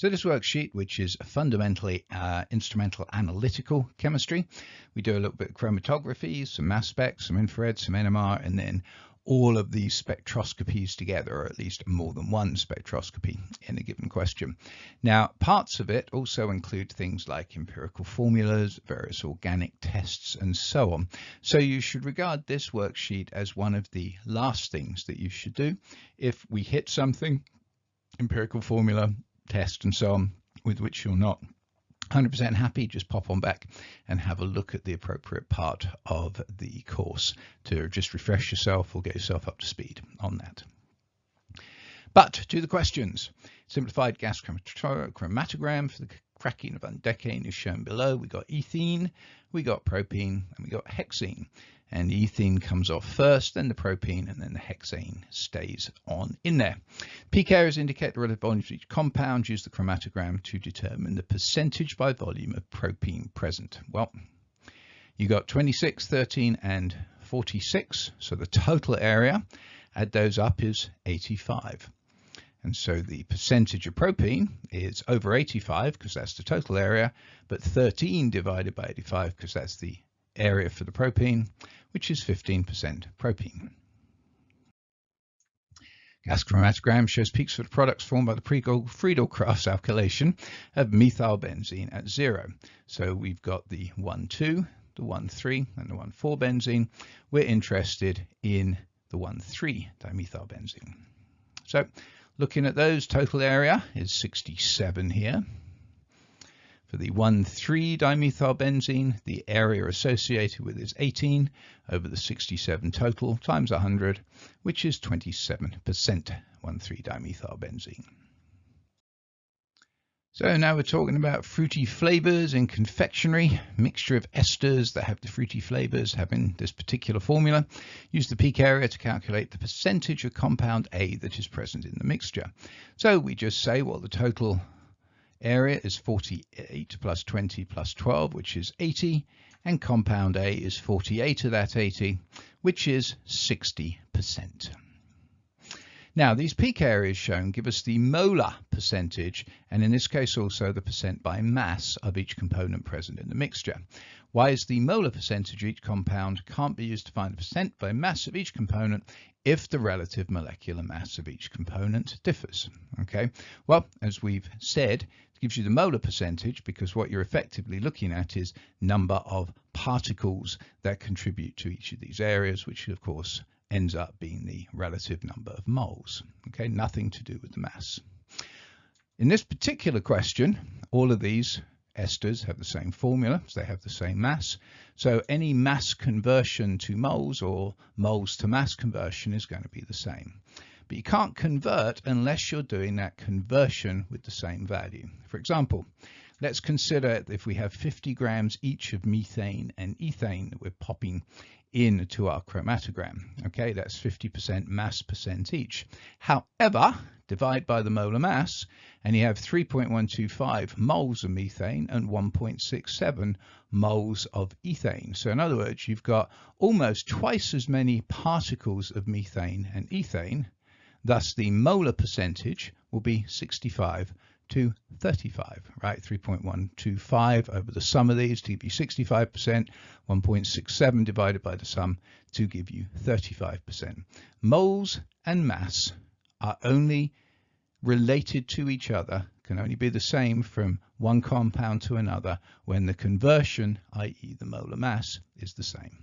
So this worksheet, which is fundamentally instrumental analytical chemistry, we do a little bit of chromatography, some mass spec, some infrared, some NMR, and then all of these spectroscopies together, or at least more than one spectroscopy in a given question. Now, parts of it also include things like empirical formulas, various organic tests, and so on. So you should regard this worksheet as one of the last things that you should do. If we hit something, empirical formula, test, and so on, with which you're not 100% happy, just pop on back and have a look at the appropriate part of the course to just refresh yourself or get yourself up to speed on that. But to the questions. Simplified gas chromatogram for the cracking of undecane is shown below. We got ethene, we got propene, and we got hexene. And the ethene comes off first, then the propene, and then the hexane stays on in there. Peak areas indicate the relative volumes of each compound. Use the chromatogram to determine the percentage by volume of propene present. Well, you got 26, 13, and 46. So the total area, add those up, is 85. And so the percentage of propene is over 85 because that's the total area, but 13 divided by 85 because that's the area for the propene, which is 15% propene. Gas chromatogram shows peaks for the products formed by the Friedel-Crafts alkylation of methylbenzene at 0. So we've got the 1,2, the 1,3, and the 1,4 benzene. We're interested in the 1,3 dimethylbenzene. So looking at those, total area is 67 here. For the 1,3 dimethylbenzene, the area associated with is 18 over the 67 total times 100, which is 27%, 1,3 dimethylbenzene. So now we're talking about fruity flavors in confectionery, mixture of esters that have the fruity flavors having this particular formula. Use the peak area to calculate the percentage of compound A that is present in the mixture. So we just say, well, the total area is 48 plus 20 plus 12, which is 80, and compound A is 48 of that 80, which is 60%. Now, these peak areas shown give us the molar percentage, and in this case also the percent by mass of each component present in the mixture. Why is the molar percentage of each compound can't be used to find the percent by mass of each component if the relative molecular mass of each component differs? Okay, well, as we've said, it gives you the molar percentage because what you're effectively looking at is number of particles that contribute to each of these areas, which of course ends up being the relative number of moles. Okay, nothing to do with the mass. In this particular question, all of these esters have the same formula, so they have the same mass. So any mass conversion to moles or moles to mass conversion is going to be the same. But you can't convert unless you're doing that conversion with the same value. For example, let's consider if we have 50 grams each of methane and ethane that we're popping into our chromatogram. Okay, that's 50% mass percent each. However, divide by the molar mass and you have 3.125 moles of methane and 1.67 moles of ethane. So in other words, you've got almost twice as many particles of methane and ethane. Thus the molar percentage will be 65 to 35, right? 3.125 over the sum of these to give you 65%, 1.67 divided by the sum to give you 35%. Moles and mass are only related to each other, can only be the same from one compound to another when the conversion, i.e. the molar mass, is the same.